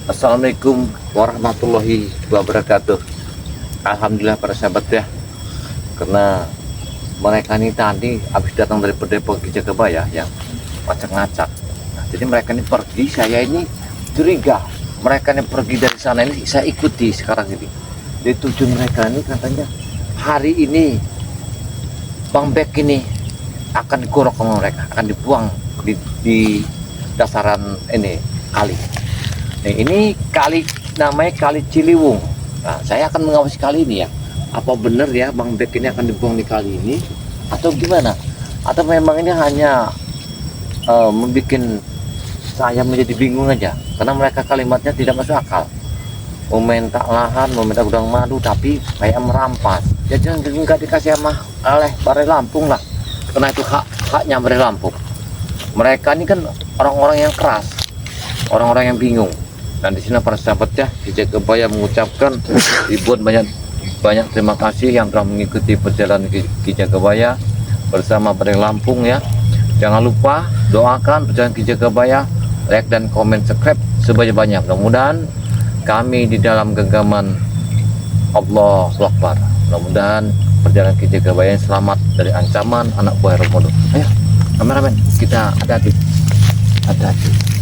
Assalamualaikum warahmatullahi wabarakatuh. Alhamdulillah para sahabat ya, karena mereka ini tadi habis datang dari Depok ke Jagabaya yang ngacak-ngacak. Nah, jadi mereka ini pergi, saya ini curiga. Mereka ini pergi dari sana ini saya ikuti sekarang ini. Jadi tujuan mereka ini katanya hari ini Bang Bek ini akan digorok sama mereka, akan dibuang di dasaran ini kali. Nah, ini kali namanya Kali Ciliwung. Nah, saya akan mengawasi kali ini ya. Apa benar ya Bang Bek ini akan dibuang di kali ini atau gimana? Atau memang ini hanya membuat saya menjadi bingung aja. Karena mereka kalimatnya tidak masuk akal. Meminta lahan, meminta gudang madu, tapi kayak merampas. Jadi nggak dikasih sama oleh Balai Lampung lah. Karena itu haknya Balai Lampung. Mereka ini kan orang-orang yang keras, orang-orang yang bingung. Dan di sini para sahabat ya, di Jagabaya mengucapkan ribuan banyak terima kasih yang telah mengikuti perjalanan Ki Jagabaya bersama Balai Lampung ya. Jangan lupa doakan perjalanan Ki Jagabaya, like dan komen, subscribe sebanyak-banyak. Mudah-mudahan kami di dalam genggaman Allahu Akbar. Mudah-mudahan perjalanan Ki Jagabaya selamat dari ancaman anak buah Romodo. Ayo, kameramen, kita hati-hati. Hati-hati.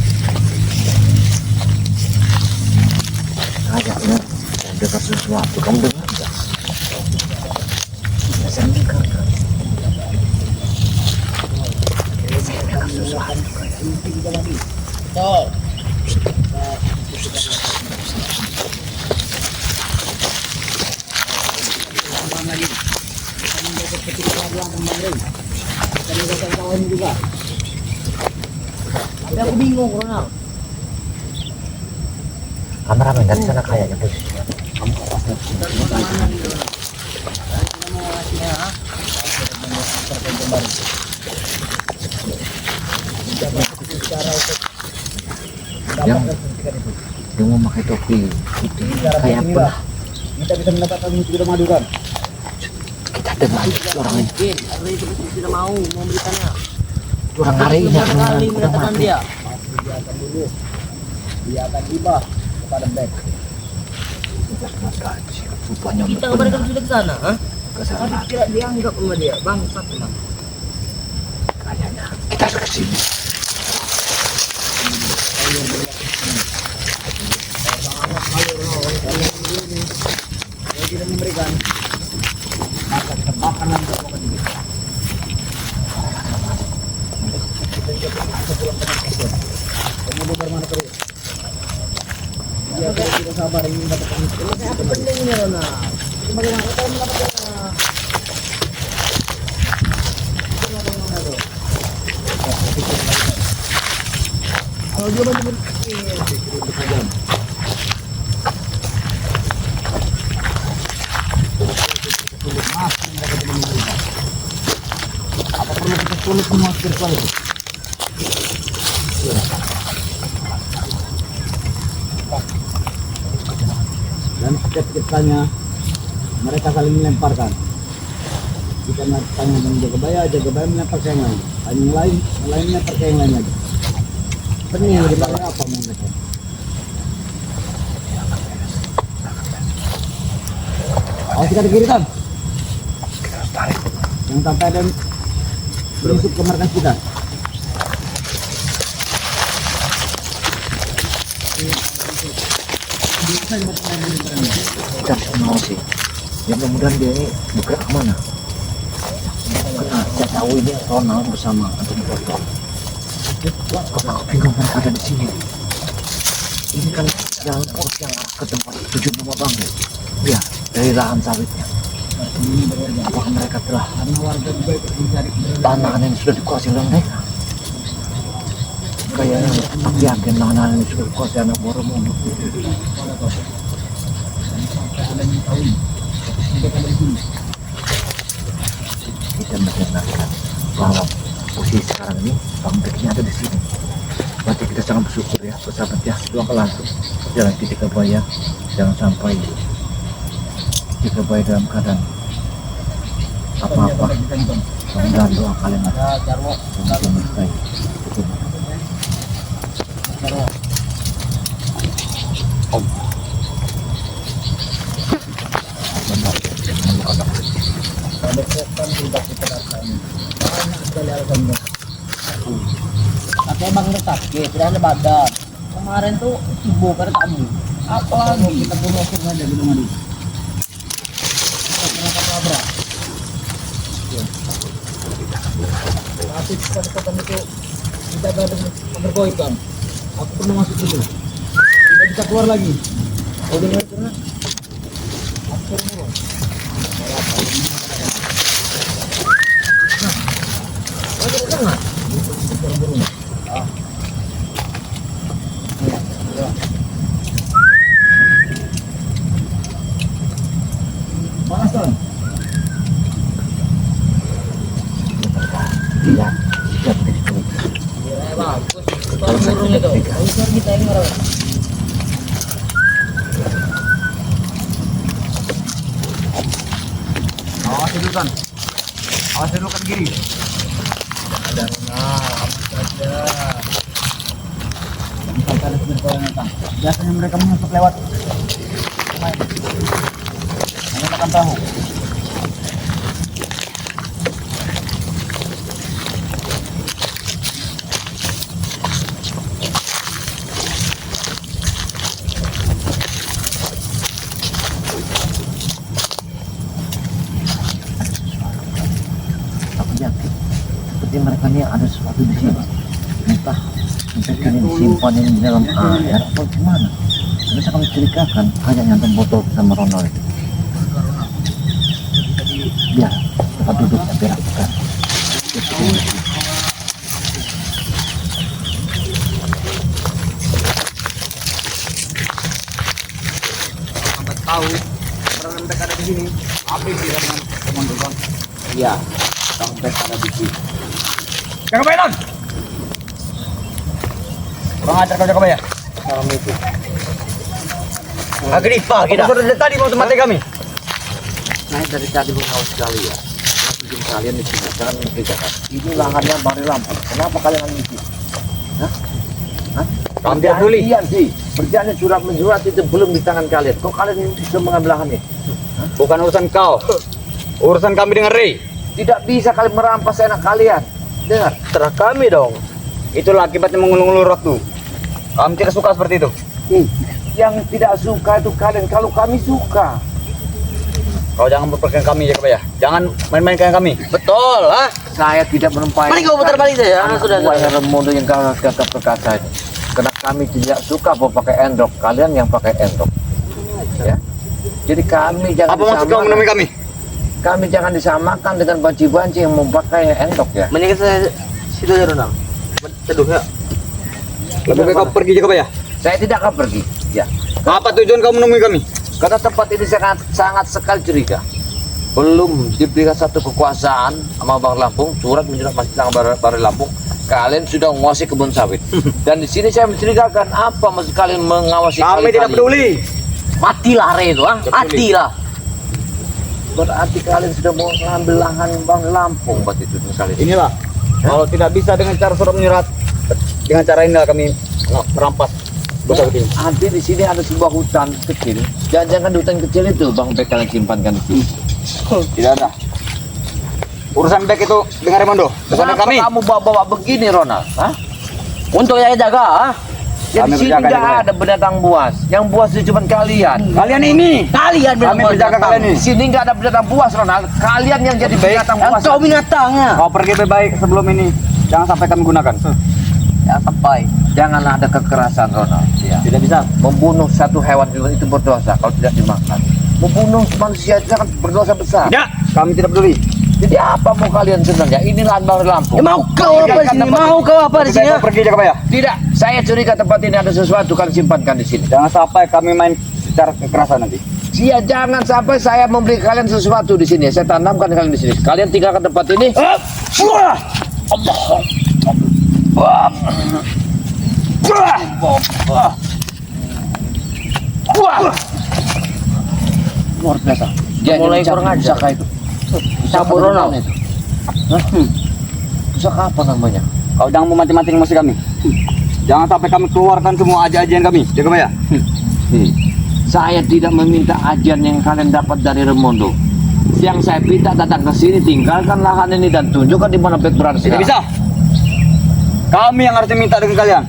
Kayaknya dengar sesuatu, kamu dengar nggak? Saya dengar kan? Saya dengar sesuatu. Tapi aku bingung, Ronald. Kameramen dari sana kayaknya posisinya. Kamu yang mau pakai topi putih kayak apa? Kita bisa mendapatkan gudang madu kan? Kita dengar orang ini. Karena itu tidak mau memberikannya. Orang hari ini akan Kali gudang mendatangkan madu. dia. Biarkan dulu, dia akan tiba kepada Bek. Rupanya Kita kembalikan sudah ke sana, ha? ke sana. Tapi tidak dianggap sama dia, bangsat memang. Kayaknya kita harus ke sini. Kalau tidak memberikan, maka terbakar dan terbuka juga. Kita pulang ke Makassar. Kemudian bermana terus? Dia tidak sabar ingin mendapatkan itu. Apa penting ini, Ronald? Bagaimana kita mendapatkannya? Kalau dia bantu berpikir, Apa perlu kita sulit semua spiritual itu? Dan setiap kita mereka saling melemparkan. Kita tanya dengan Jagabaya melempar ke yang lain. Tanya yang lain melempar ke yang lain lagi. Pening di bawah apa mereka? Awas kita di kiri kan? Kita harus tarik. Yang sampai ada menyusup ke markas kita. Kita harus mengawasi. Ya mudah-mudahan dia ini bergerak kemana? Karena saya tahu ini Ronald bersama Antoni Foto. Kok aku bingung mereka ada di sini. Ini kan jalan pos yang ke tempat tujuan rumah Bang Bek. Ya, dari lahan sawitnya. Apakah mereka telah Karena warga juga ikut mencari tanah yang sudah dikuasai oleh mereka? Kayaknya aku yakin lahan yang sudah dikuasai anak buah Romodo. Kita mendengarkan bahwa posisi sekarang ini Bang Beknya ada di sini. Berarti kita sangat bersyukur ya, bersahabat ya. Doakan langsung jalan Ki Jagabaya, jangan sampai Ki Jagabaya dalam keadaan apa-apa. Mudah-mudahan doa kalian Jarwo. baik. kira badan. Kemarin tuh ibu pada tamu. Apa lagi? Kita bunuh saja di rumah dia. Kita pernah tabrak. Tapi pada kota itu dijaga dengan bergoyang. Aku pernah masuk dulu. Tidak bisa keluar lagi. Oh dengar karena aku pernah. Panas kan? Iya. Bagus. Burung itu. Usir kita yang marah. Awas dulu kan. Awas dulu kan kiri. Ada saja. Misalkan ada sebentar yang datang. Biasanya mereka menyusup lewat main. Menggunakan perahu. Aku yakin seperti mereka ini ada sesuatu di sini. Entah mereka ini disimpan ini di dalam air atau gimana. Bisa kami curigakan hanya nyantam botol sama Ronald. Biar kita duduk dan berakkan. Sampai tahu karena mereka ada di sini. Apa yang dengan komando kan? Iya, sampai ada di sini. Jaga bayan. Kurang ajar kau jaga bayan. Salam itu. Agripa kita. Sudah tadi mau mati kami. Saya dari tadi mengawas kalian. Masukin kalian di sini, jangan mengerjakan. Ini lahannya Bari Lampung. Kenapa kalian ada di sini? Hah? Hah? Kami tidak peduli. Iya sih. Perjanjian surat menjurat itu belum di tangan kalian. Kok kalian bisa mengambil lahannya? Bukan urusan kau. Urusan kami dengan Ray. Tidak bisa kalian merampas anak kalian. Dengar. Terah kami dong. Itulah akibatnya mengulur-ulur waktu. Kami tidak suka seperti itu. Yang tidak suka itu kalian. Kalau kami suka. Kau jangan memperkenalkan kami ya, ya. Jangan main-mainkan kami. Betul, ah. Saya tidak menempatkan. Mari kau putar balik saja. Sudah. Yang remodo yang kau gagap perkasa ini. Karena kami tidak suka mau pakai endok. Kalian yang pakai endok. Ya. Jadi kami jangan. Apa maksud kau menemui kami? Kami jangan disamakan dengan banci-banci yang memakai endok ya. Mendingan saya situ ya Ronald. Teduh ya. Lebih baik kau pergi juga, ya. Saya tidak akan pergi. Ya. Apa tujuan kau menemui kami? Karena tempat ini sangat sekali curiga. Belum diberikan satu kekuasaan sama Bang Lampung, surat menjurat masih tangan Bari Lampung. Kalian sudah menguasai kebun sawit. Dan di sini saya mencurigakan apa maksud kalian mengawasi Kami tidak peduli. Matilah Re itu, ah. Matilah. Berarti kalian sudah mau ngambil lahan Bang Lampung buat itu kalian. Inilah. Kalau tidak bisa dengan cara surat menyurat, dengan cara inilah kami merampas botol ini. Nanti di sini ada sebuah hutan kecil. Jangan hutan kecil itu Bang Bek kalian simpankan di sini. Tidak ada. Urusan back itu dengan Remondo. Bukan Kenapa kami. kamu bawa-bawa begini Ronald? Hah? Untuk saya jaga, ah. Ya di Kami sini berjaga nggak juga. ada binatang buas. Yang buas itu cuma kalian. Kalian ini. Kalian Kami berjaga kalian Di ini. sini nggak ada binatang buas Ronald. Kalian yang jadi binatang buas. Kau binatangnya. Kau pergi lebih baik sebelum ini. Jangan sampai kami gunakan. Ya sampai. Janganlah ada kekerasan Ronald. Ya. Tidak bisa. Membunuh satu hewan itu berdosa kalau tidak dimakan. Membunuh manusia itu sangat berdosa besar. Tidak. Kami tidak peduli. Jadi apa mau kalian sebenarnya? Ini lahan Bari Lampung. Ya, mau kau apa di sini? Mau kau apa di sini? Lebih baik kau pergi jaga bayar. Tidak, saya curiga tempat ini ada sesuatu kalian simpankan di sini. Jangan sampai kami main secara kekerasan nanti. Ya jangan sampai saya memberi kalian sesuatu di sini. Saya tanamkan kalian di sini. Kalian tinggalkan tempat ini. Wah. Allah. Wah. Wah. Luar biasa. Dia Mulai jadi kurang ajar. pusaka itu. Cabur Ronald. itu. Hah? Pusaka apa namanya? Kau jangan memati-mati emosi kami. Jangan sampai kami keluarkan semua ajian kami. Jaga bayar. Saya tidak meminta ajian yang kalian dapat dari Remondo. Yang saya minta datang ke sini, tinggalkan lahan ini dan tunjukkan di mana Bek berada Tidak sekarang. bisa. Kami yang harus minta dengan kalian.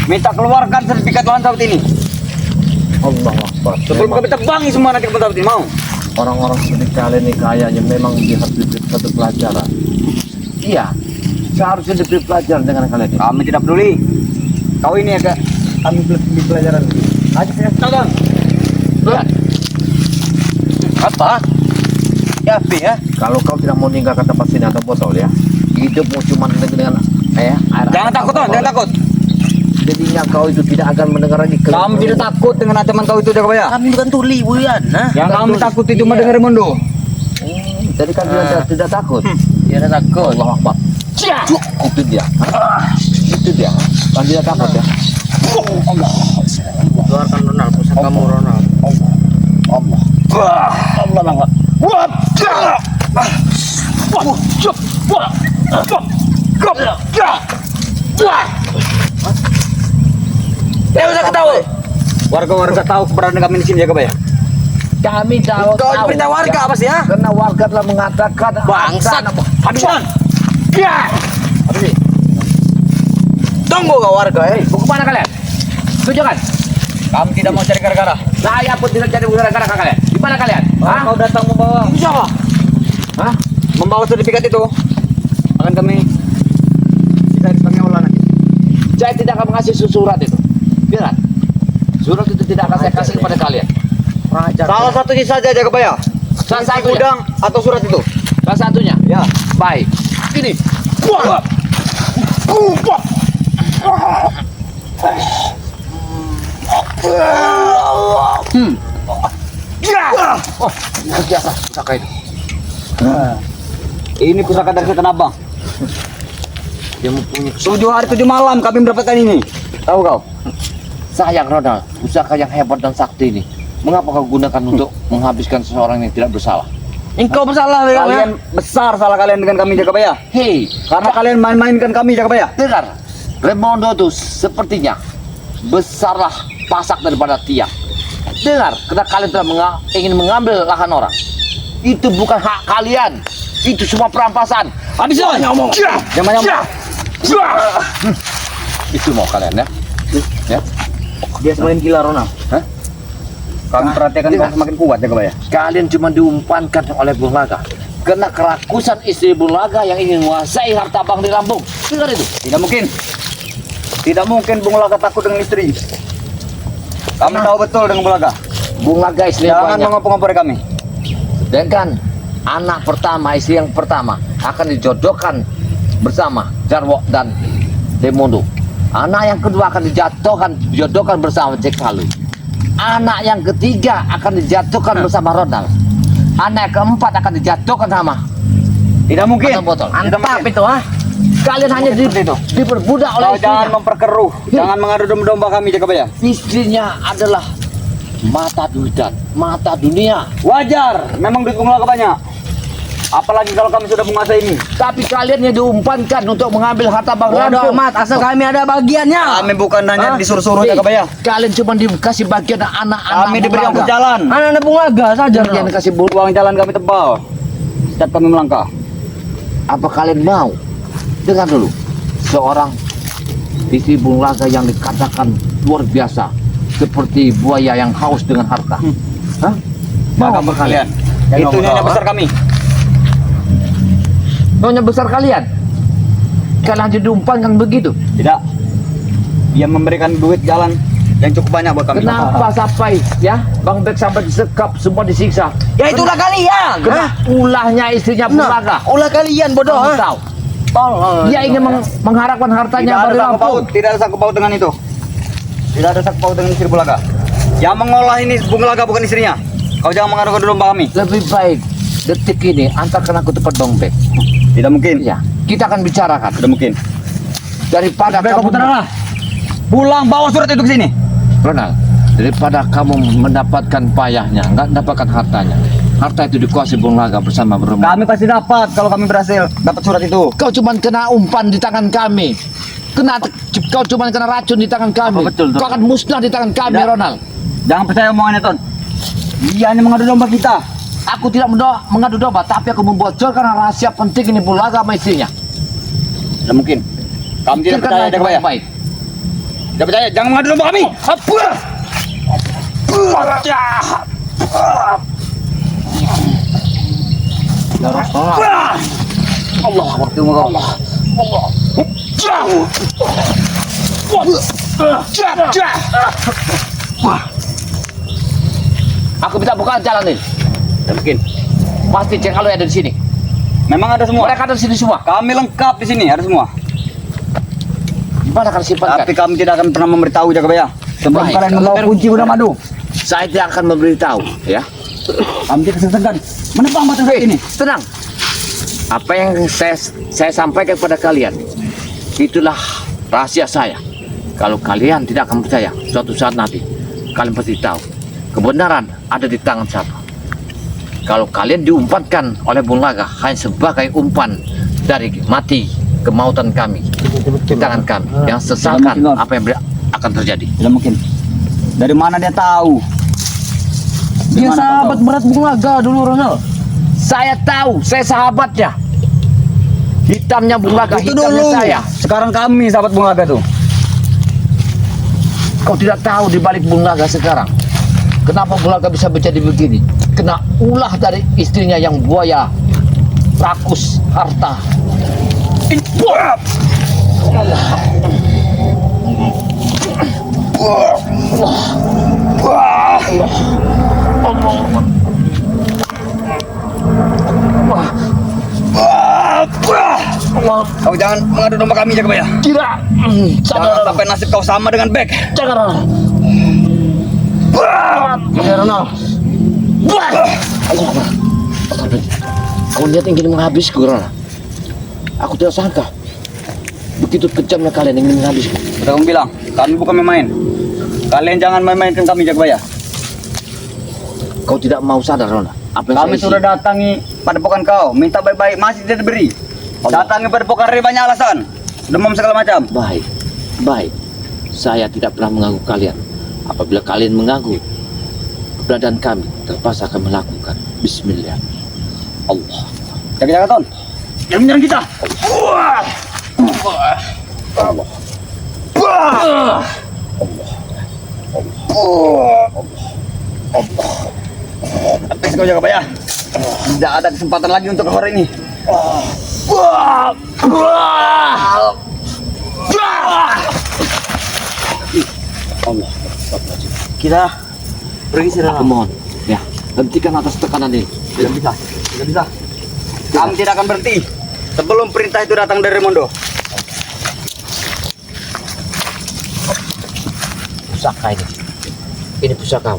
Minta keluarkan sertifikat lahan sawit ini. Allah Akbar. Sebelum kami tebangi semua nanti kebun sawit ini, mau? Orang-orang seperti kalian ini kayaknya memang harus diberi satu pelajaran. Iya, seharusnya diberi pelajaran dengan kalian ini. Kami tidak peduli. Kau ini agak kami beri pelajaran. Ayo saya tonton. Lihat. Apa? Ya, ya. Kalau kau tidak mau meninggalkan tempat sini atau botol ya, hidupmu cuma dengan air. Jangan takut, Ton. Jangan takut. Jadinya kau itu tidak akan mendengar lagi. Kami tidak takut dengan ancaman kau itu, Jakabaya. Kami bukan tuli, Buyan. Nah. Yang kami takut itu mendengar Mundo. Jadi kan dia tidak takut. Dia ada takut. Allah Akbar. Itu dia. Itu dia. Kan dia takut ya. Keluarkan Ronald, pusakamu Ronald. Allah. Allah Akbar. Usah ketawa. Warga-warga tahu keberadaan kami di sini, Jakabaya. Kami tahu. Kau diberitahu warga apa sih ya? Karena warga telah mengatakan Bangsat. Habisan. Ya. Apa sih? Tunggu kau warga, Mau kemana kalian? Setuju kan? Kami tidak mau cari gara-gara. Saya pun tidak jadi gara-gara kalian. Di mana kalian? Hah? Kau datang membawa Siapa? Hah? membawa sertifikat itu, akan kami kami olah nanti. Saya tidak akan mengasih surat itu. Biar. Surat itu tidak akan saya kasih kepada kalian. Salah satunya saja, Jakabaya. Salah Isi satunya. gudang atau surat itu. Salah satunya. Ya. Baik. Ini. Wah. Oh, biasa pusaka itu. Ini pusaka dari Setan Abang. Dia mempunyai 7 hari 7 malam kami mendapatkan ini. Tahu kau? sayang Ronald, pusaka yang hebat dan sakti ini. Mengapa kau gunakan untuk menghabiskan seseorang yang tidak bersalah? Engkau bersalah, kalian besar salah kalian dengan kami, Jakabaya. Hei, Karena kalian main-mainkan kami, Jakabaya. dengar, Raimondo itu sepertinya besarlah pasak daripada tiang. Dengar, karena kalian telah ingin mengambil lahan orang. Itu bukan hak kalian. Itu semua perampasan. Habis ngomong. Jangan nyamuk. Itu mau kalian ya? Ya. Dia semakin gila, Ronald. Hah? Kami perhatikan Dengar. kau semakin kuat, Jakabaya. Kalian cuma diumpankan oleh Bung Laga. Karena kerakusan istri Bung Laga yang ingin menguasai harta Bang di Lampung. Dengar itu. Tidak mungkin. Tidak mungkin Bung Laga takut dengan istri. Kami tahu betul dengan Bung Laga. Bung Laga istri Jangan banyak. mengompor-ngompori kami. Dengan anak pertama, istri yang pertama akan dijodohkan bersama Jarwo dan Demondo. Anak yang kedua akan dijodohkan bersama Jack Halu. Anak yang ketiga akan dijatuhkan bersama Ronald. Anak yang keempat akan dijatuhkan sama Tidak mungkin. Atau botol. Tidak Mantap mungkin. itu, ah. Kalian hanya diperbudak oleh Kau jangan istrinya. memperkeruh. Jangan mengadu domba kami, Jakabaya. Istrinya adalah mata duitan, mata dunia. Wajar. Memang duit Bung Laga banyak. Apalagi kalau kami sudah menguasai ini. Tapi kalian yang diumpankan untuk mengambil harta Bang Bodoh Lampung. amat, asal kami ada bagiannya. Kami bukan hanya Hah? disuruh-suruh, Hei, Jakabaya. kalian cuma dikasih bagian anak-anak. Kami diberi Bung lampu Laga. jalan. Anak-anak Bungaga saja, Jangan Ronald. kasih uang jalan kami tebal. Setiap kami melangkah. Apa kalian mau? Dengar dulu. Seorang istri Bung Laga yang dikatakan luar biasa, seperti buaya yang haus dengan harta. Hah? Mau Jangan apa kalian? Itu nyonya besar kami. Nyonya besar kalian? Kalian hanya diumpankan begitu? Tidak. Dia memberikan duit jalan yang cukup banyak buat kami. Kenapa sampai ya Bang Bek sampai disekap, semua disiksa? Ya itulah kalian. Kena ulahnya istrinya Bung Laga. Ulah kalian bodoh, Kamu ah. tahu? Tolong. Dia ingin mengharapkan hartanya Tidak ada dari sangkut paut. Lampung. Tidak ada sangkut paut dengan itu. Tidak ada sangkut paut dengan istri Bung Laga. Yang mengolah ini Bung Laga bukan istrinya. Kau jangan mengadu domba kami. Lebih baik detik ini antarkan aku tempat Bang Bek. Tidak mungkin. Ya, kita akan bicarakan Tidak mungkin. daripada Baik, kamu komputer lah. Pulang bawa surat itu ke sini. Ronald, daripada kamu mendapatkan payahnya, nggak mendapatkan hartanya. Harta itu dikuasai Bung Laga bersama berumah. Kami pasti dapat kalau kami berhasil dapat surat itu. Kau cuma kena umpan di tangan kami. Kau cuma kena racun di tangan kami. Apa betul, Ton? Kau akan musnah di tangan kami, Tidak. Ronald. Jangan percaya omongannya, Ton. Dia hanya mengadu domba kita. Aku tidak mengadu domba, tapi aku membocorkan rahasia penting ini Bung Laga sama istrinya. Tidak mungkin. Kami tidak Pikirkan percaya, lagi Jakabaya. baik-baik. Tidak percaya, jangan mengadu domba kami. Allah waktu Allah. Aku bisa buka jalan ini. Tidak mungkin. Pasti cek kalau ada di sini. Memang ada semua. Mereka ada di sini semua. Kami lengkap di sini, ada semua. Di mana kalian simpan? Tapi kami tidak akan pernah memberitahu Jagabaya. Sebelum Baik. kalian membawa kunci gudang madu. Saya tidak akan memberitahu, ya. Kami tidak segan. Menebang batu ini. Tenang. Apa yang saya sampaikan kepada kalian, itulah rahasia saya. Kalau kalian tidak akan percaya, suatu saat nanti kalian pasti tahu kebenaran ada di tangan siapa. Kalau kalian diumpankan oleh Bung Laga hanya sebagai umpan dari mati kemautan kami di tangan kami, yang sesalkan apa yang akan terjadi. Tidak mungkin. Dari mana dia tahu? Dia sahabat berat Bung Laga dulu, Ronald. Saya tahu, saya sahabatnya. Hitamnya Bung Laga, Itu hitamnya dulu. saya. Sekarang kami sahabat Bung Laga tuh. Kau tidak tahu di balik Bung Laga sekarang. Kenapa Bung Laga bisa menjadi begini? Kena ulah dari istrinya yang buaya, rakus harta. Kau jangan mengadu domba kami Jagabaya. Tidak. Jangan sampai nasib kau sama dengan Beck. Jangan. Ya, Ronald. Kau lihat ingin menghabisku, Rona. Aku tidak sangka begitu kejamnya kalian ingin menghabisku. Sudah kamu bilang, kami bukan main-main. Kalian jangan main-mainkan kami Jagabaya. Kau tidak mau sadar, Rona. Apa yang Kami saya sudah datangi padepokan kau, minta baik-baik masih tidak diberi. Datangi padepokan dari banyak alasan, demam segala macam. baik, baik. Saya tidak pernah mengganggu kalian. Apabila kalian mengganggu keberadaan kami, terpaksa akan melakukan. Bismillah. Allah. Jaga-jaga Ton, jangan menyerang kita. Allah. Habis kau Jagabaya. Tidak ada kesempatan lagi untuk keluar ini. Allah. Kita pergi sih, Aku Ronald. mohon, ya, hentikan atas tekanan ini. Tidak bisa, tidak bisa. Kami tidak akan berhenti sebelum perintah itu datang dari Mondo. Pusaka ini. Ini pusaka.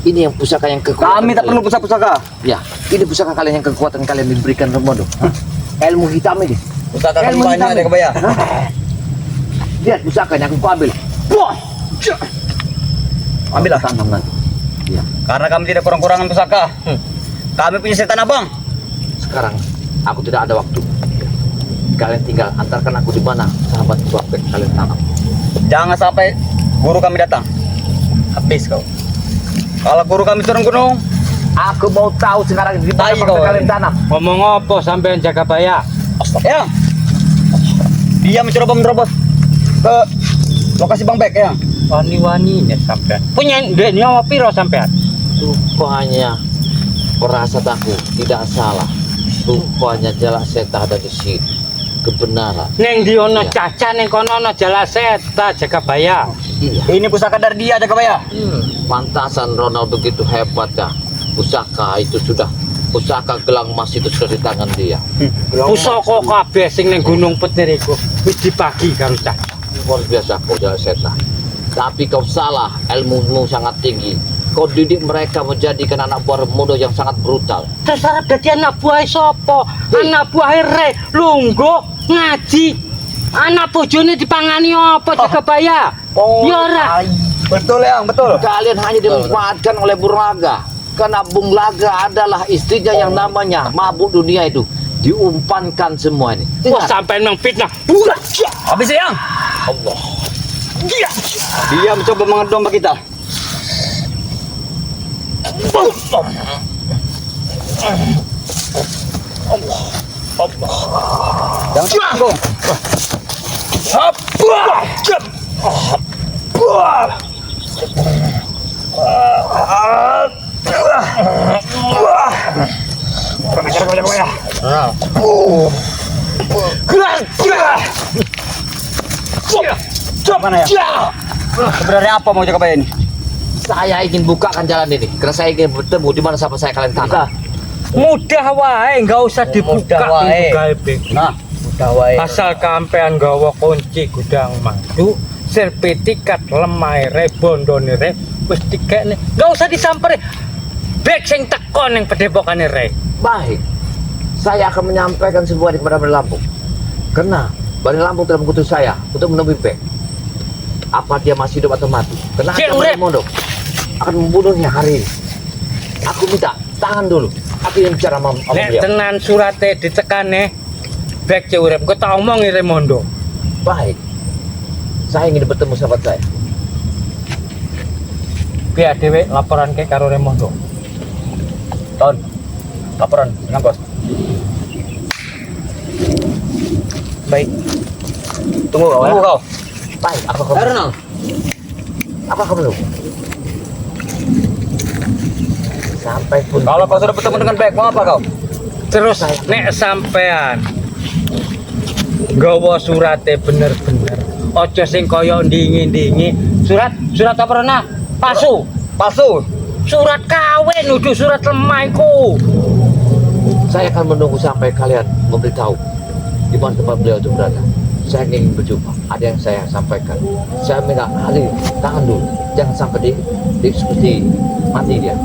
Ini yang pusaka yang kekuatan. Kami tak perlu pusaka-pusaka. Ya, ini pusaka kalian yang kekuatan kalian diberikan Remondo. Ilmu hitam ini. Pusaka Ilmu banyak hitam Jagabaya. Lihat pusakanya aku ambil. Ambil tanam nanti. Ya. Karena kami tidak kurang-kurangan pusaka. Kami punya setan abang. Sekarang aku tidak ada waktu. Kalian tinggal antarkan aku di mana sahabat Bapek kalian tanam. Jangan sampai guru kami datang. Habis kau. Kalau guru kami turun gunung, Aku mau tahu sekarang di mana Tai Bapek kau. kalian tanam. Ngomong apa sampean Jagabaya? ya. Dia mencoba menerobos ke lokasi Bang Bek ya. Wani-wani nih sampean. Punya duit nyawa piro sampean? Rupanya perasaan aku tidak salah. Rupanya jalan setan ada di sini. Kebenaran. Neng di ono Iya. caca neng kono ono jala seta Jagabaya. Iya. Ini pusaka dari dia Jagabaya. Pantasan Ronald begitu hebat ya. Pusaka itu sudah, pusaka gelang emas itu sudah di tangan dia. Pusaka kabeh sing neng Gunung Petir iku wis dibagi karo caca. Luar biasa kau jalan setan. Tapi kau salah, ilmumu sangat tinggi. Kau didik mereka menjadikan anak buah Remondo yang sangat brutal. Terus arep dadi anak buah sapa? Anak buah Re lungguh ngaji. Anak bojone dipangani apa Jagabaya? Ya ora. Betul ya, betul. Kalian hanya dimanfaatkan oleh Bung Laga. Karena Bung Laga adalah istrinya yang namanya mabuk dunia itu. Diumpankan semua ini. Wah sampean nang fitnah. Habis ya. Allah. Dia mencoba mengadu domba kita. Jangan tanggung. Mana ya? Sebenarnya apa mau Jagabaya ini? Saya ingin bukakan jalan ini karena saya ingin bertemu di mana sahabat saya kalian tanah. Mudah wae, enggak usah dibuka Mudah wae. pintu gaib. Nah, udah wae. Asal kampean gawa kunci gudang madu, sertifikat lemah re bondone re wis dikekne. Enggak usah disamperi. Bek sing teko ning pedepokane re. Baik, saya akan menyampaikan sebuah kepada Bani Lampung. Karena Bani Lampung telah mengutus saya untuk menemui Bek. Apa dia masih hidup atau mati? Karena Cik, akan urip. Mondok akan membunuhnya hari ini. Aku minta tahan dulu. Aku ingin bicara sama Nek beliau. tenan surate ditekane Bek cek urip, kok tak omongi Remondo. Baik, saya ingin bertemu sahabat saya. Biar dhewe laporan ke karo Remondo. Ton. Laporan dengan bos. Baik. Tunggu kau. Tunggu kau. Baik, aku akan Ronald. Aku akan menunggu. Sampai pun Kalau kau sudah bertemu dengan baik, mau apa kau? Terus nek sampean gawa surate bener-bener. Ojo sing kaya ndingi-ndingi. Surat apa rena? Palsu. Palsu. Surat kawin udah surat lemah iku. saya akan menunggu sampai kalian memberitahu di mana tempat beliau itu berada. Saya ingin berjumpa. Ada yang saya sampaikan. Saya minta Ali tahan dulu. Jangan sampai diskusi mati dia.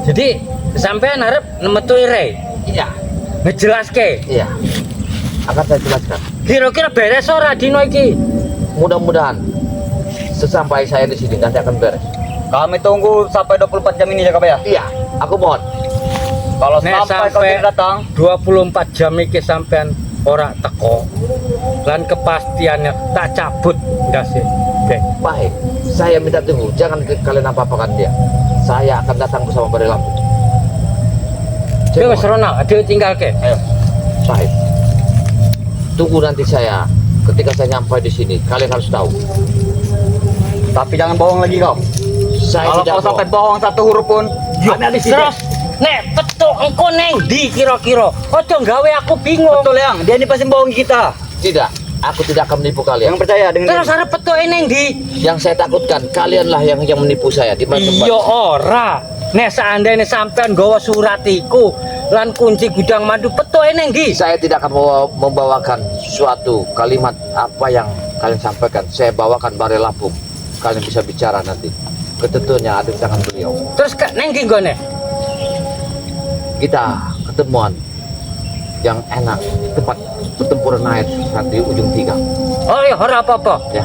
Jadi sampean harap nemetui Rey. Iya, Ngejelaske. iya. Akan saya jelaskan. Kira-kira beres ora dino iki? Mudah-mudahan sesampai saya di sini nanti akan beres. Kami tunggu sampai 24 jam ini Jagabaya. Iya, aku mohon. Kalau Nek sampai kau sampai tidak datang, 24 jam iki sampean ora teko. Lan kepastiannya tak cabut ndase. Oke. Baik, saya minta tunggu. Jangan kalian apa-apakan dia. Saya akan datang bersama Bani Lampung. Dia wis rono, ade tinggalke. ayo. Baik. Tunggu nanti saya. Ketika saya nyampai di sini, kalian harus tahu. Tapi jangan bohong lagi kau. Saya Kalau tidak kau sampai bohong satu huruf pun, kami habis Terus nek petuk engko neng di kira-kira. Ojo gawe aku bingung. betul yang dia ini pasti bohong kita. tidak. Aku tidak akan menipu kalian. Yang percaya dengan Terus arep petuke neng di. Yang saya takutkan kalianlah yang menipu saya di mana tempat. Iya ora. Nek seandainya sampean gawa surat iku lan kunci gudang madu petuke neng di. Saya tidak akan membawakan suatu kalimat apa yang kalian sampaikan. Saya bawakan Bani Lampung. Kalian bisa bicara nanti. Ketentuannya ada di tangan beliau. Terus neng di nggone. Kita ketemuan yang enak, tempat pertempuran air saat di ujung tiga. Oh iya ora apa-apa. Ya.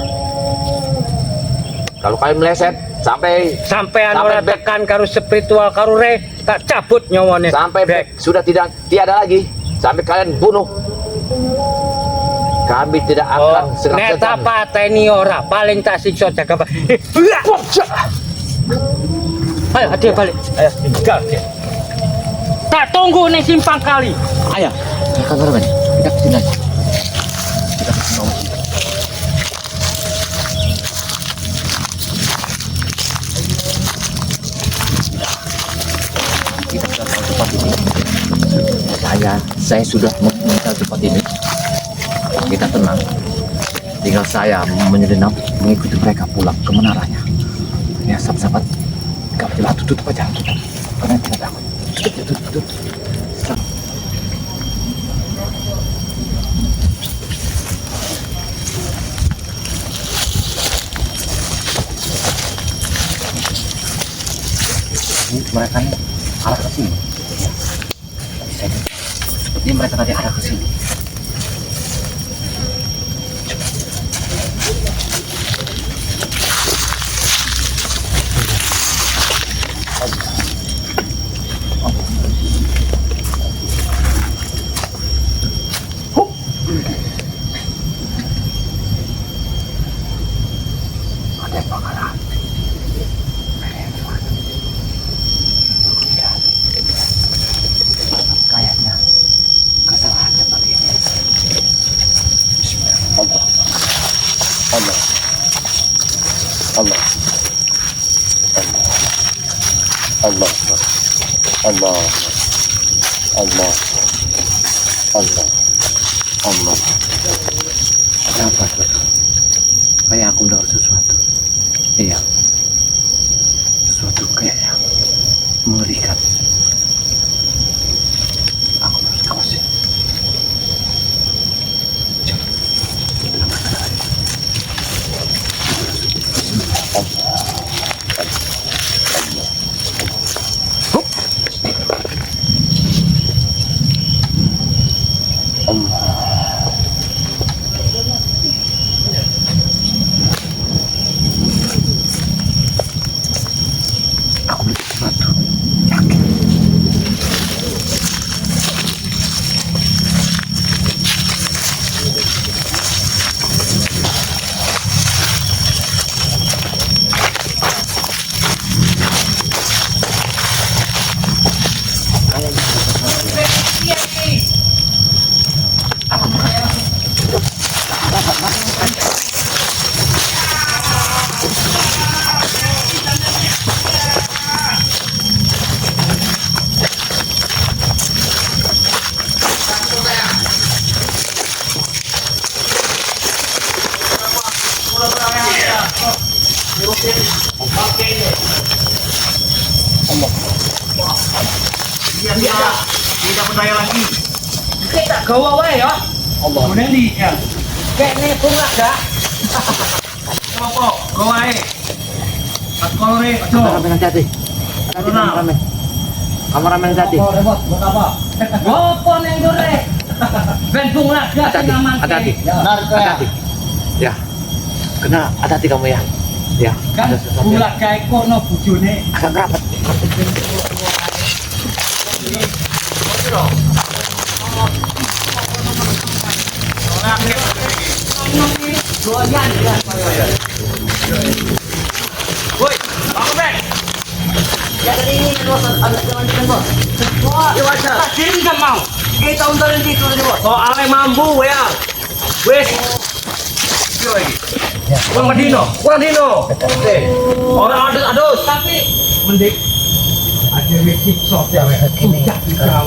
Kalau kalian meleset sampai Sampean Sampai ora Bek. tekan karo spiritual karo Rey tak cabut nyawane. Bek sudah tiada lagi, sampai kalian bunuh. Kami tidak akan Oh, nek tak segan-segan. pateni ora, paling tak siksa jaga. Ayo, ade balik. Ayo, tinggal dia. Tak tunggu ning simpang kali. Ayo, kita ke mana? Kita ke sini aja. Kita ke sini. Kita sudah tahu tempat ini. Saya sudah meminta tempat ini. Kita tenang. Tinggal saya menyelinap mengikuti mereka pulang ke menaranya. Ya, sahabat-sahabat. Gak jelas, tutup aja, tutup. Karena tidak takut. Tutup. Mereka nih arah ke sini. Sepertinya mereka tadi arah ke sini. Ada yang bakalan. Kayaknya kesalahan seperti ini Allah. Allah. Allah. Allah. Allah. Allah. Ada apa, saudara? Kayak aku dengar sesuatu. Iya. Sesuatu kayak yang mengerikan. Aku harus kawasin. Jangan. Tenang. Allah. Allah. Hup. Allah. Aku melihat sesuatu. Yakin. Tidak percaya lagi. Kita gawa wae ya. Allah. Kemudian di ya. Kene bunga gak? Apa? Gawa wae. Pas kolore, Kameramen hati-hati. Kameramen. Kameramen hati-hati. Buat apa? Gopo neng gore. Ben bunga gak sing aman. Hati-hati. Narik ya. Hati-hati. Ya. Kena hati-hati kamu ya. Ya. Kan Ada sesuatu bunga yang gae kono bojone. agak rapat. Doyan ya. Woi, bangun Ben. Ya tadi ini bos, agak teman-teman bos. Wah, Ya wajar. Kirim kan mau. kita untarin di turun bos. Soalnya mampu ya. Wes. Yo lagi. Kurang dino, kurang dino. Oke. Orang adus. Tapi mending ada siksa ya.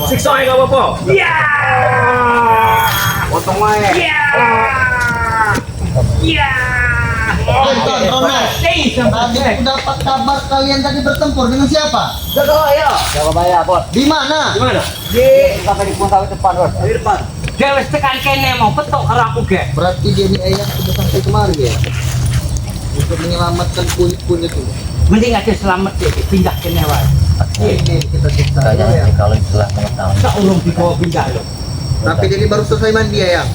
Siksa enggak apa-apa. Ya. Potong wae. Ya. Ya. Tadi aku dapat kabar kalian tadi bertempur dengan siapa? Jagabaya bos. Di mana? Gimana? Sampai di Punta depan bos. Di depan. Dia wis tekan kene mau petok karo aku ge. Berarti dia ini ayam sudah sampai kemari ya? Untuk menyelamatkan kunyit-kunyit ini. Mending aja selamat deh, pindah kene wae. Ini kita cek Kayaknya kalau setelah mengetahui. Sak urung dibawa pindah lho. Tapi jadi baru selesai mandi ya.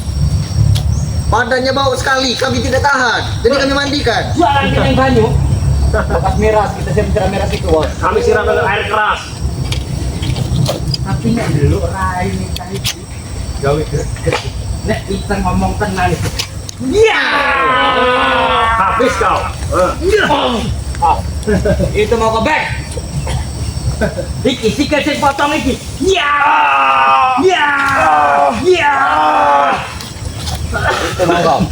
Badannya bau sekali, kami tidak tahan. Jadi kami mandikan. Jualan kene banyu. Bekas miras, kita siram miras itu bos. Kami siram dengan air keras. Tapi nek dulu rai nih tadi gawe greget. Nek kita ngomong tenan. Ya! Habis kau. Itu mau ke back. Iki sikil sing potong iki. Ya! Ya! Ya! Itu monggo.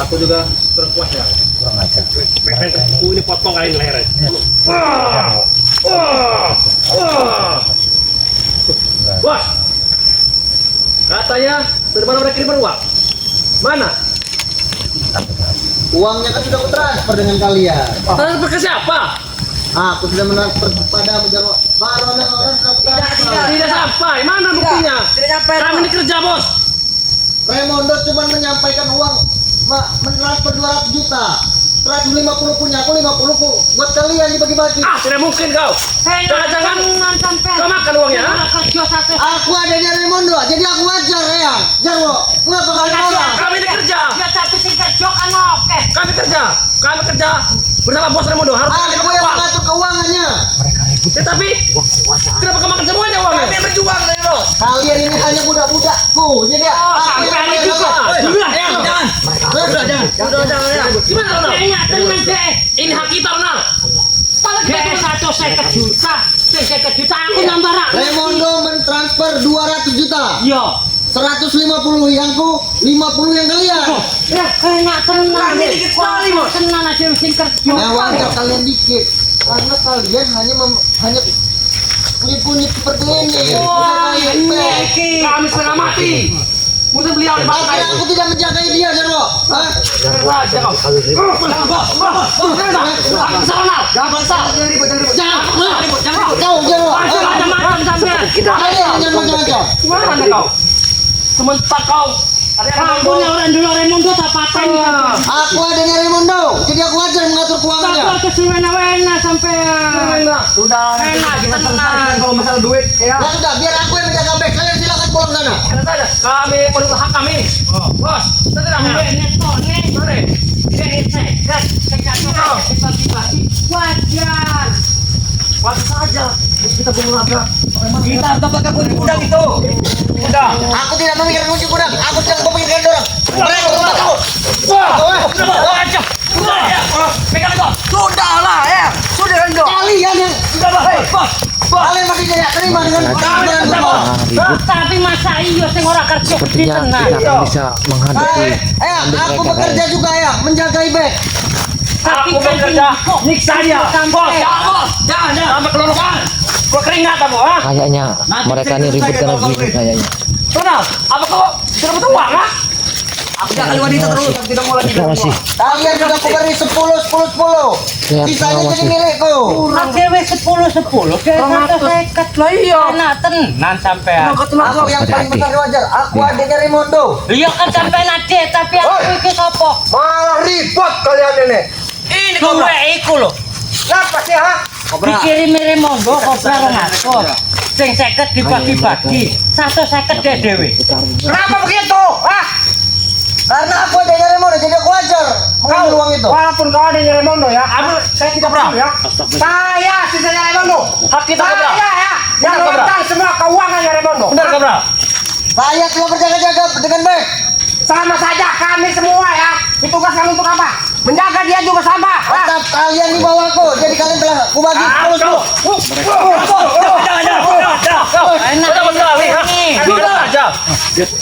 Aku juga berkuas ya. Kurang ajar. Ini potong kali leher. Bos, katanya dari mana mereka kirim uang? Mana? Uangnya kan sudah aku transfer dengan kalian. Transfer ke siapa? Aku sudah metransfer padamu Jarwo. Baru ada orang sudah aku transfer. Tidak sampai. Mana buktinya? Tidak sampai. Kami ini kerja bos. Raimondo cuma menyampaikan uang mentransfer 200 juta. 150 punya aku, 50 buat kalian dibagi-bagi. Ah, tidak mungkin kau. Jangan-jangan kau makan uangnya? Aku adanya Raimondo, jadi aku wajar ya. Jarwo, kenapa kalian orang? Kami ini kerja. Kami kerja bersama bos Raimondo. Harus kami Aku yang uang. mengatur keuangannya. Tetapi kenapa kau makan semuanya uangnya? Kami berjuang dari bos. Kalian ini hanya budak-budakku. Jadi aku yang Kami juga. Jangan. jangan. Gimana Ronald? Ini hak kita Ronald. Kayak 150 juta. 150 juta aku nambah rak. Raimondo mentransfer 200 juta. Iya. 150 yangku, 50 yang kalian. Ya kena tenang. Dikit sekali, Bos. Tenang aja mesin kerja. Nah, wajar kalian dikit. Karena kalian hanya kunyit-kunyit seperti ini. Wah, Bukan ini kayak Kami setengah mati. Udah beliau di bangkai. Akhirnya aku tidak menjagai dia, Jarwo. Hah? Raja kau. Jangan bos. Jangan bangsa. Jangan, kau Jarwo. Macam-macam sampai. Kalian jangan macam-macam. Mana kau? Sementak kau. Ada yang Punya orang dulu Raimundo tak paten. Aku adanya Raimundo, jadi aku ajar mengatur keuangannya. Sampai kesuwen-wena sampai. Sudah. Enak, kita tenang. Kalau masalah duit, ya. Ya sudah, biar aku yang menjaga bek. Kalian silakan pulang sana. Kena saja. Kami menunggu hak kami. Bos, tenang. Mari. Wajar. Wajar saja. Kita berlaga. Kita tetap kunci gudang itu. Udah. Aku tidak memikirkan kunci gudang. Aku tidak memikirkan orang. Mereka sudah tahu. Pegang itu. Sudahlah ya. Sudah Rendo. Kalian yang Sudah bos. kalian masih tidak terima dengan keadaan Ribut. Tapi masa iyo sing ora kerja di Sepertinya tengah. kita akan bisa menghadapi aku bekerja juga ya, menjaga bek. Tapi Aku kan bekerja. Niksa dia. Bos, sampai. jangan bos. Jangan. Sampai kelulukan. Gua keringat kamu, ha? kayaknya mereka ini ribut karena gini kayaknya. Sudah. Apa kau sudah butuh uang, ha? Aku jangan wanita terus. Aku tidak mau lagi. Kita masih Kalian sudah aku beri 10. lihat Sisanya semua jadi masih. milikku. Adewe 10 seket lah iya. Enak tenan sampean. Aku yang paling besar wajar. Aku adanya Raimundo. Iya kan sampean ade tapi aku iki sapa? Malah ribut kalian ini. Ini Kowe iku lho. Kenapa sih, ha? Dikirim Raimundo kobra ngatur. Sing 50 dibagi-bagi. 150 dhewe. Kenapa begitu? Hah? Karena aku adanya Raimundo, jadi aku wajar mengambil uang itu. Walaupun kau ada Raimundo ya, ambil saya tidak pernah ya. Saya sisanya Raimundo. Hak kita Saya berapa? ya, Yang memegang semua keuangan Raimundo. Benar Kabra? saya telah berjaga-jaga dengan baik. Sama saja kami semua ya. Itu tugas kami untuk apa? Menjaga dia juga sama. Tetap kalian di bawahku, jadi kalian telah kubagi 10. Enak ini.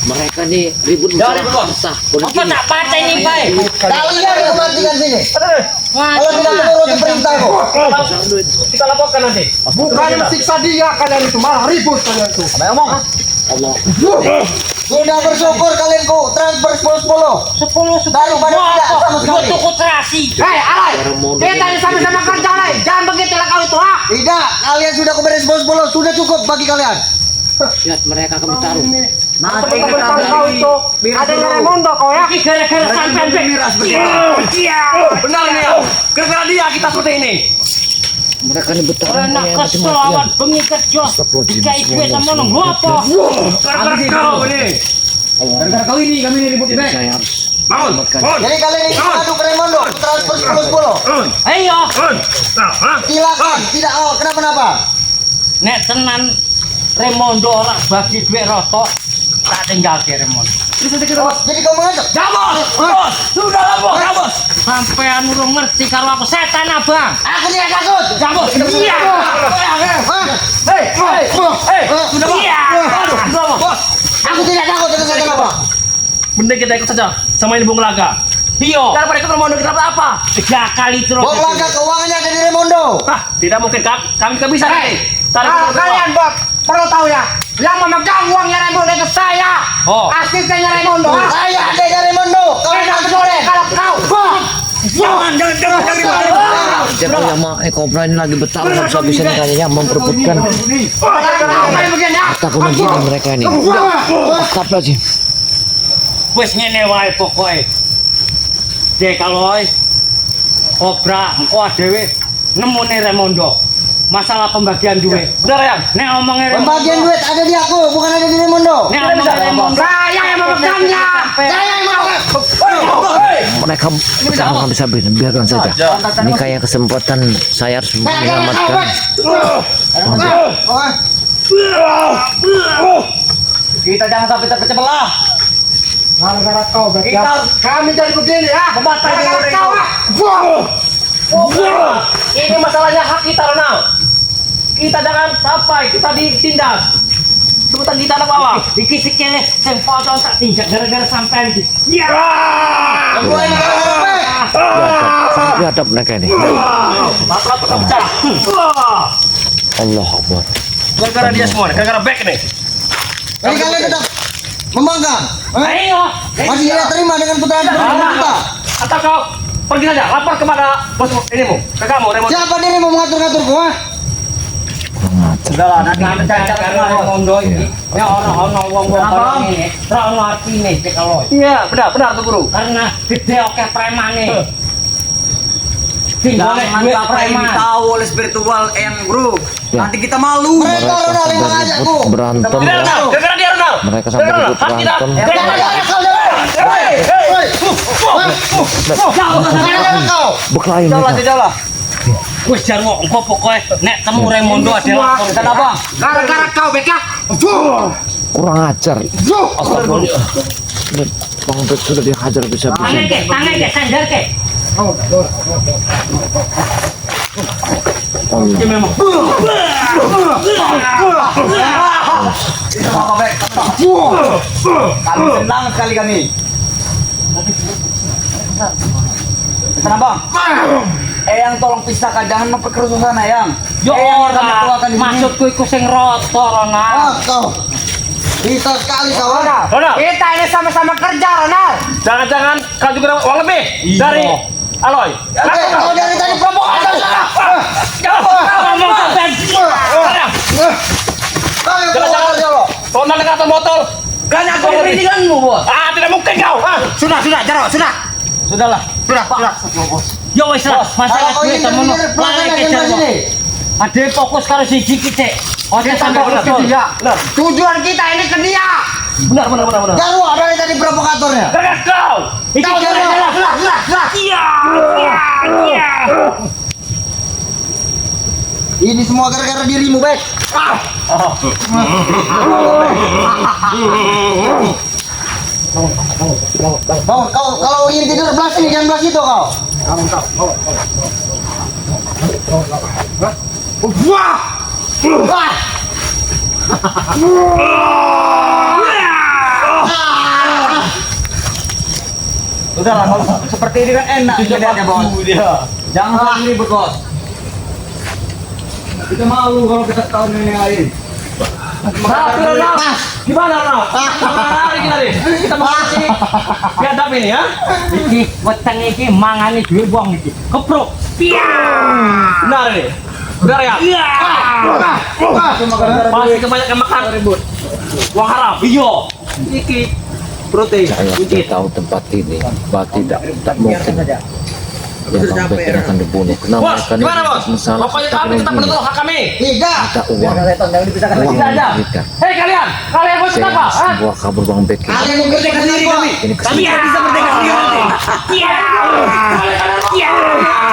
Mereka nih ribut besar. Apa tak pateni bae? Kalian yang matikan sini. Wah, Kalau tidak menuruti perintahku. Kita laporkan nanti. Bukan siksa dia kalian itu, malah ribut kalian itu. Sudah bersyukur kalian ku transfer 10. Daripada tidak sama sekali. Tuku terasi. Hei, alay. Kita ini sama-sama kerja, alay. Jangan begitulah kau itu, ha? Tidak, kalian sudah kuberi 10. Sudah cukup bagi kalian. Lihat mereka akan bertarung. Teman-teman kau itu ada Raimundo kau ya. Iki gara-gara sampean Bek. Iya, benar nih ya. Gara-gara dia kita seperti ini. Mereka ini bertarung Enak kayak kesel mati-matian. awan bengi kerja. Dikai duit sama nang apa? Gara-gara kau ini. Gara-gara kau ini kami ini ribut Jadi ini. saya harus Bangun, bangun. Jadi kalian ini mengadu ke Raimundo, transfer 10. Ayo. Silakan, tidak kenapa-napa. Nek tenan Raimundo ora bagi duit roto. Tak tinggal ke Raimundo. Jadi kau mengajak? Jabos, bos. Sudah lah bos, jabos. Sampean urung ngerti karo aku setan abang. Aku tidak takut. Jabos. Iya. Hah? Hei, sudah bos. Iya. Sudah bos. Aku tidak takut dengan setan apa. Mending kita ikut saja sama ini Bung Laga. Iya. Daripada ikut Raimundo kita dapat apa? 3 kali terus. Bok laga keuangannya ada di Raimundo. Hah, tidak mungkin kami tidak bisa nanti. Kalian Bob perlu tahu ya, yang memegang uangnya Raimundo itu saya, Oh. asistennya Raimundo. Saya adanya Raimundo. Kau Tidak tidak boleh boleh. kalau kau. Jangan Siapa sama Cobra ini lagi bertarung habis-habisan kayaknya memperebutkan Kayak begini ya. harta kemudian mereka ini. Astagfirullahaladzim. Wis ngene wae pokoke. Dek kalau Cobra engko dhewe nemune Raimundo. Masalah pembagian duit. Benar ya? Nek omongnya Pembagian duit ada di aku, bukan ada di Raimundo. Nek omongnya Raimundo. Saya yang memegangnya. Saya yang memegang. Mereka bertarung habis-habisan. Biarkan saja. Ini kayak kesempatan saya harus menyelamatkan. Kita jangan sampai terpecah belah. Gara-gara kau Kami jadi begini ya. Membatai di Ini masalahnya hak kita, Ronald. Kita jangan sampai kita ditindas. Sebutan kita anak bawah. Iki sikile sing foto tak tinjak gara-gara sampean iki. Ya. Biadab mereka ini. Bapak pecah. Allah Akbar. Gara-gara dia semua nih, gara-gara back nih. Jadi kalian tetap membangkang. Ayo. Masih tidak terima dengan putra kita. Atau kau pergi saja, lapor kepada bos inimu, ke kamu, Raymond. Siapa dirimu mengatur-ngaturku? Sudahlah, nanti kita cacat Karena mondo iki. Ya ono wong-wong kaya ngene. Ra ono artine cek kalau. Iya, benar tuh guru. Karena gede oke premane. Sing boleh Jangan duit bapak ini preman. tahu oleh spiritual yang bro. Nanti kita malu. Mereka udah lima ajakku. Berantem. Tidak, Ronald. Gara-gara dia, Ronald. Mereka sampai Gara-gara, ribut hati dah. berantem. Berkelahi Jauhlah, mereka. jauhlah. Wis jar kok engko pokoke nek temu Raimundo ada lapor. Kenapa? Gara-gara kau beka. Kurang ajar. Bang Bek sudah dihajar bisa-bisa. Tangan ke sandar ke. Ini memang. Bapak Bek. Kami senang sekali kami. Kenapa? Eyang tolong pisahkan, jangan memperkeruh suasana Eyang. Yo Eyang kami ora. tuakan di sini. Maksudku iku sing roto Ronald. Kau. Bisa sekali kau. Ronald, Kita ini sama-sama kerja, Ronald. jangan-jangan kau juga dapat uang lebih dari Aloy. Oke, kau dari tadi provokator sana. Ngomong sampean. Kau yang Jangan-jangan provokator lo. kau nak dekat motor. Kan aku perindikanmu, Bos. Ah, tidak mungkin kau. Sudah, Jaro, sudah. Sudahlah. Sudah. Yo wis lah, masalah Kalau kau duit ingin temen. mendengar pelakon yang di sini. Ade fokus karo siji ki, Cek. Oke Kita sampai fokus ke betul. dia. Tujuan kita ini ke dia. Benar. Jarwo dari tadi provokatornya. Gara-gara kau. Iki Kau Jarwo. Sudah. Iya. Ini semua gara-gara dirimu, Bek. Kalau ingin tidur belas ini jangan belas itu kau. Sudahlah, kalau seperti ini kan enak melihatnya, Bos. Jangan lagi ribut, Bos. Kita malu kalau kita tahu yang lain. Tapi Ronald, gimana Ronald? Lari kita nih. Kita mau kasih biadab ini ya. Iki weteng iki mangani duit wong iki. Keprok. Benar ini. Benar ya? Iya. Pasti kebanyakan makan ribut. Uang haram. Iya. Iki protein. Saya sudah tahu tempat ini. Bah tidak mungkin. Ya Bang Bek akan dibunuh. Kenapa Bos, mereka ini gimana bos? masalah Pokoknya kami tetap menuntut hak kami. Tidak. ada uang. Jangan dipisahkan Uang lagi. Tidak ada. memberikan. Hei kalian mau ikut Saya apa? Hah? semua kabur Bang Bek ini. Kalian merdeka sendiri kami. Ini Kami kesini. bisa merdeka sendiri nanti. Iya. Iya.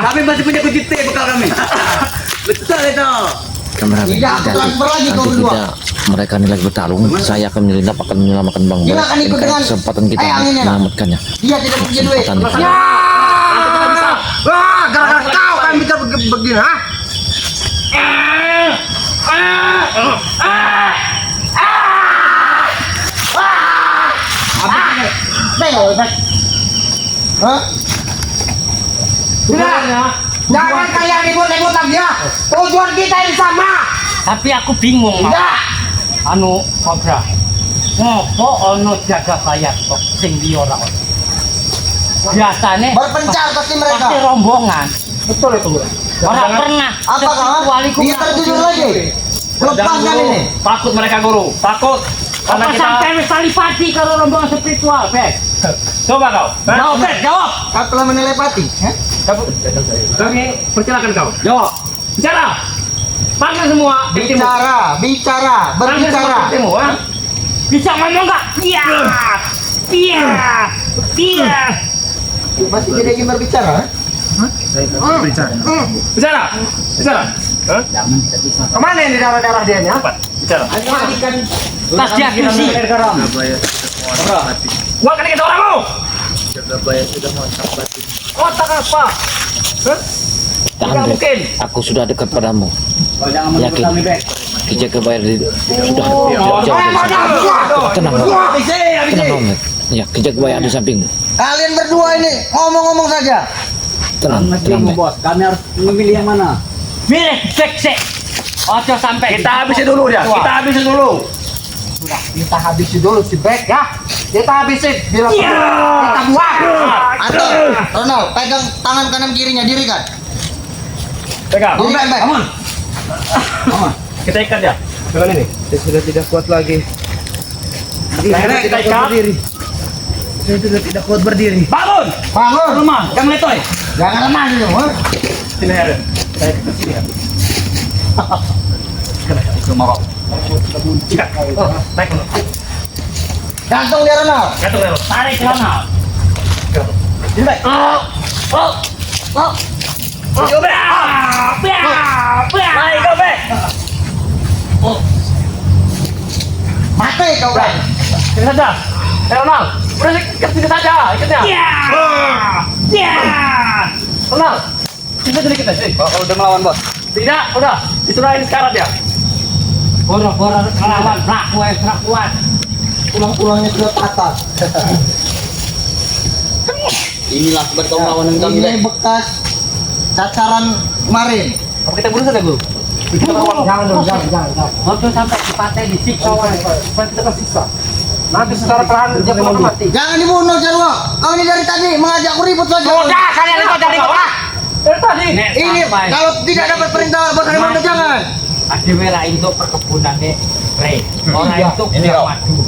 Kami masih punya kunci T bekal kami. Betul itu. Kameramen Tidak, tidak. transfer lagi kau Nanti berdua. kita mereka ini lagi bertarung. Saya akan menyelinap akan menyelamatkan Bang Bek. Silakan ikut Ini dengan kesempatan kita ayang ini, nak. menyelamatkannya. Dia tidak punya duit. Kesempatan Ya. Wah, gara-gara kau kan bisa begini, ha? Hah? Sudah. Jangan kalian ribut-ribut lagi ya. Tujuan kita ini sama. Tapi aku bingung. Mak. Tidak. Anu Kobra. Ngopo ono jaga bayar kok sing liya ora ono. Biasane Berpencar pasti mereka. pasti rombongan. Betul itu. Ora pernah. Apa kecuali kau? Dia terjun lagi. Lepaskan ini. Takut mereka guru. Takut. Karena Apa kita. sampai wis salipati karo rombongan spiritual, Bek? Coba kau. Jawab, Bek, jawab. Kau telah menelepati. Kami persilakan kau. Jawab. Bicara. Panggil semua. Bicara, Panggil semua berbicara. buktimu, ha? Bisa ngomong enggak? Iya. Iya. Iya. Masih tidak ingin berbicara? Bicara. Hah? Kemana ini darah-darah dia nya? Cepat. Bicara. Tas dia kursi. Gua akan dikasih orangmu. Otak apa? Hah? Tahan Tidak Bek. mungkin. Aku sudah dekat padamu. Jangan menurut Yakin. kami, Bek. Jaga Bayar sudah jauh. Tenang, Mek. Ya, Jaga Bayar di sampingmu. Kalian berdua ini ngomong-ngomong saja. Tenang, Mek. Bos, kami harus memilih yang mana? Milih sek. Ojo sampai Kita habisi dulu dia. Kita habisi dulu. Sudah, kita habisi dulu si Bek ya. Kita habisin. Bila kita buang. Anton, Ronald, pegang tangan kanan kirinya diri kan. Pegang. Diri kan, Bek. Aman. Kita ikat ya. Dengan ini. Saya sudah tidak kuat lagi. Lehernya kita ikat. Saya sudah tidak kuat berdiri. Bangun. Bangun. Lemah. Jangan letoy. Jangan lemah dulu. Sini lehernya. Saya ikat sini ya. Itu marok. Ikat. Naik dulu. Gantung dia Ronald. Gantung leher. tarik celana. Sini baik. Go back. Naik go back. Mati kau Bek. Sini saja. Ronald. Udah ikat sini saja. Ikatnya. Ronald. Sini saja kita sini. Oh, udah melawan bos. Tidak, udah. Diserahin sekarang dia. Boro-boro kelawan perakuan. Tulang-tulangnya sudah patah. Inilah sebab kau melawan dengan kami. Ini bekas cacaran kemarin. Apa kita bunuh saja, Guru? Jangan. Ojo sampai dipaten disiksa wae. Supaya kita tersiksa. Nanti secara perlahan dia bakal mati. Jangan dibunuh Jarwo. Kau ini dari tadi mengajakku ribut saja. Udah, kalian itu dari kota. Dari tadi. Nek Ini sampai kalau tidak dapat perintah bos Raimundo jangan. Adewela untuk perkebunan Re. Orang itu Ini kau. madu.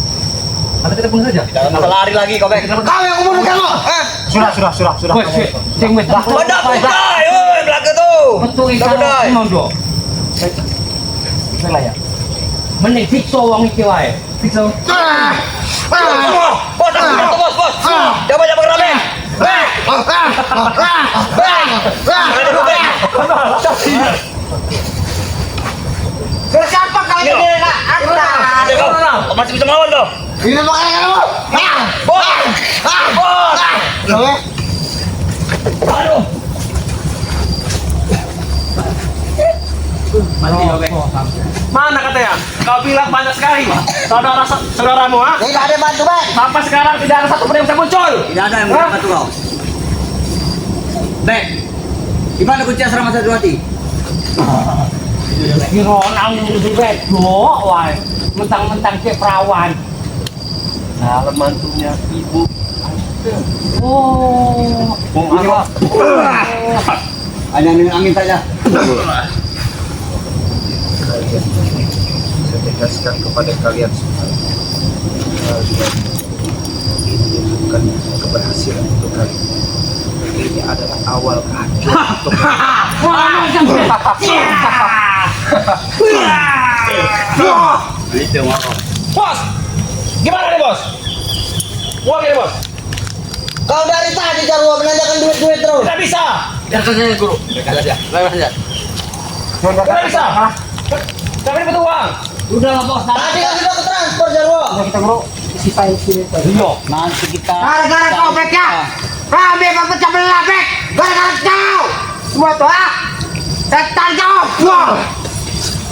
Nanti kita bunuh saja. Jangan masalah lari lagi kau Bek. Kau yang membunuh Jarwo. Sudah. Wes, sing wis dah. Wadah budai, oi belakang tuh. Betul iki Dah budai. mondo. Salah ya. Mending siksa wong iki wae. Siksa. Bos, bos. Coba rame. Siapa kalian ini nak? Kau masih bisa melawan kau. Ini makanya kamu. Bos. Aduh. Mati yo Bek. Mana katanya? Kau bilang banyak sekali. Saudaramu, ha? Tidak ada bantu Bek. Sampai sekarang tidak ada satu pun yang bisa muncul. Tidak ada yang bisa bantu kau. Bek, gimana kunci asrama Santriwati? Kira nang di wedok wae. Mentang-mentang cek perawan. Nah, mantunya ibu. Oh. Hanya angin saja. Saya tegaskan kepada kalian semua. Ini bukan keberhasilan untuk kalian. Ini adalah awal kehancuran untuk Itu marok. Bos, gimana nih bos? Uang ini bos? Kau dari tadi Jarwo menanyakan duit-duit terus. Tidak bisa. Biar saja guru. Biar saja. Tidak bisa. Kami butuh uang. Udah lah bos. Tadi kan sudah ke transport Jarwo. kita bro sisain sini. Iya. Nanti kita. Gara-gara kau Bek ya. Kami akan pecah belah Bek. Gara-gara kau. Semua tuh ah. Setan kau. Wah.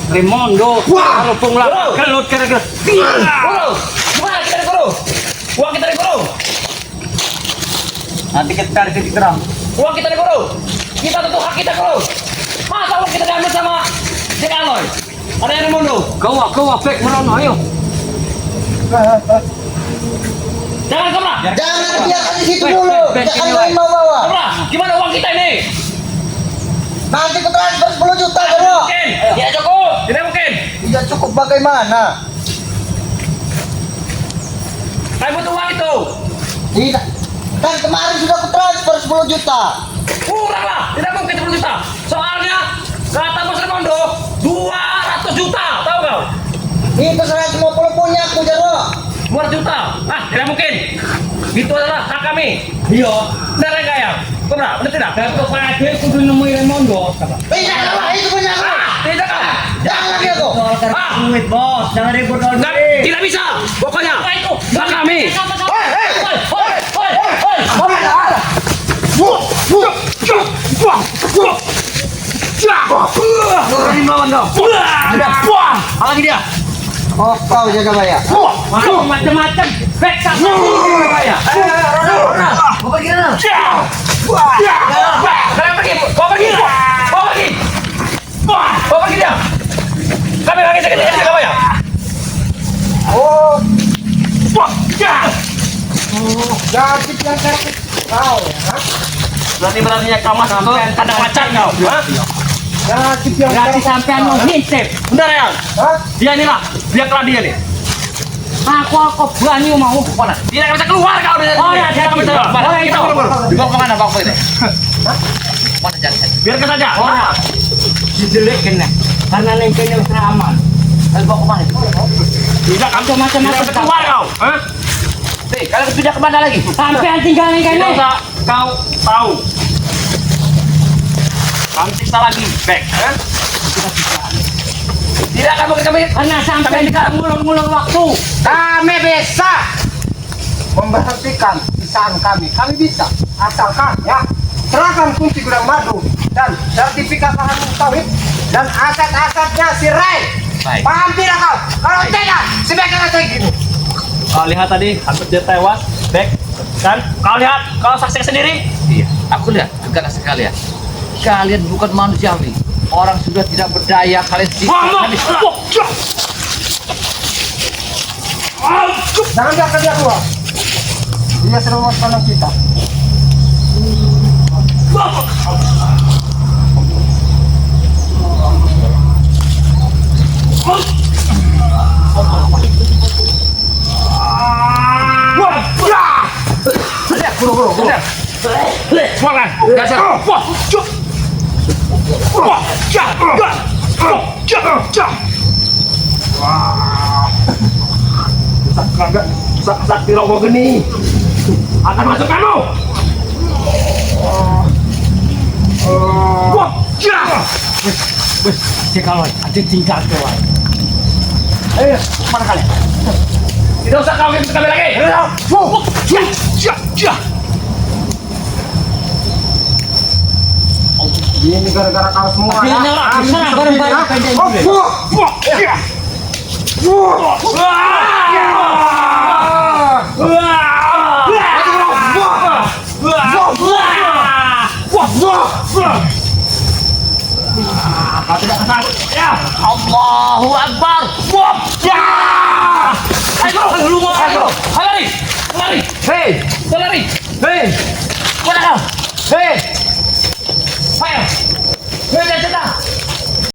Rimondo. Kalau punglah kelut kira-kira. Guru, gimana kita nih guru? Uang kita nih guru. Nanti kita cari titik terang. Uang kita nih guru. Kita tentu hak kita guru. Masa uang kita diambil sama Jack Aloy? Ada yang mundur. Kau Bek merono ayo. Jangan kemana? Jangan biarkan di situ dulu. Jangan main bawa. Kemana? Gimana uang kita ini? Nanti ke transfer 10 juta Jarwo. Mungkin. Tidak cukup. Tidak mungkin. Tidak cukup bagaimana? Kami butuh uang itu. Tidak. Kan kemarin sudah ke transfer 10 juta. Kurang lah. Tidak mungkin 10 juta. Soalnya kata Bos Ramondo 200 juta. Tahu kau? Itu 150 punya aku Jarwo. 200 juta. Ah, tidak mungkin. Itu adalah hak kami. Iya. Benar enggak ya? Benar, benar tidak? Kau pade kudu nemuin Rimondo. Tidak Jarwo, itu punya aku. Ah, tidak kan? Jangan lagi aku. Ah, Duit bos, jangan ribut enggak, tidak bisa. Pokoknya hak kami. Berani melawan kau. Halangi dia. Oh, kau Jagabaya. Macam-macam. Back kamu Jagabaya. Kau pergi sana. Kalian pergi. Kau pergi. Kau pergi. Kau pergi dia. Kami lagi sakit Jagabaya. Jadi yang kau ya. Berani-beraninya kau masuk ke kandang macan kau. Jadi yang Berarti sampean mau ngintip. Benar ya? Dia inilah. Biarlah dia nih. Aku berani mau. Mana? Dia nggak bisa keluar kau dari Oh sini. ya, dia Kita bisa. keluar. Oh, Kita itu. keluar. Dibawa kemana Bang Boy ini? Mana jalan? Biarkan saja. Oh ya. Dijelekin nih. Karena nengkenya udah aman. Kalian bawa kemana? Tidak kamu Macam-macam tidak bisa keluar kau. Hah? Hei, kalian pindah kemana lagi? Sampean tinggal Tidak nengkenya. usah kau tahu. Kami siksa lagi. Back. Hah? Tidak kamu kami. Karena sampean tidak ngulur-ngulur waktu. kami bisa memberhentikan pisahan kami. Kami bisa asalkan ya serahkan kunci gudang madu dan sertifikat lahan sawit dan aset-asetnya si Ray. Baik. Paham tidak kau? Kalau tidak, sebaiknya saya gini. Kau lihat tadi hampir dia tewas. Back. Kan? Kau lihat. Kau saksikan sendiri. Iya, aku lihat juga sekalian. Kalian bukan manusiawi. Orang sudah tidak berdaya, kalian Jangan biarkan dia keluar. Dia sedang memandang kita. Semangat. Dasar. Sakti rogo geni akan masuk kamu. Jikalau ada tinggal keluar. Ayo, mana kalian? Tidak usah kau ikut kami lagi. Ini gara-gara kau semua. Dia nyala, sana bareng-bareng pendek dulu. Kau tidak kesangkut. Ya. Allahu Akbar. Ya. Ayo, lu mau ayo. Lari. Lari. Hei, Lari. hei, Mana kau? hei,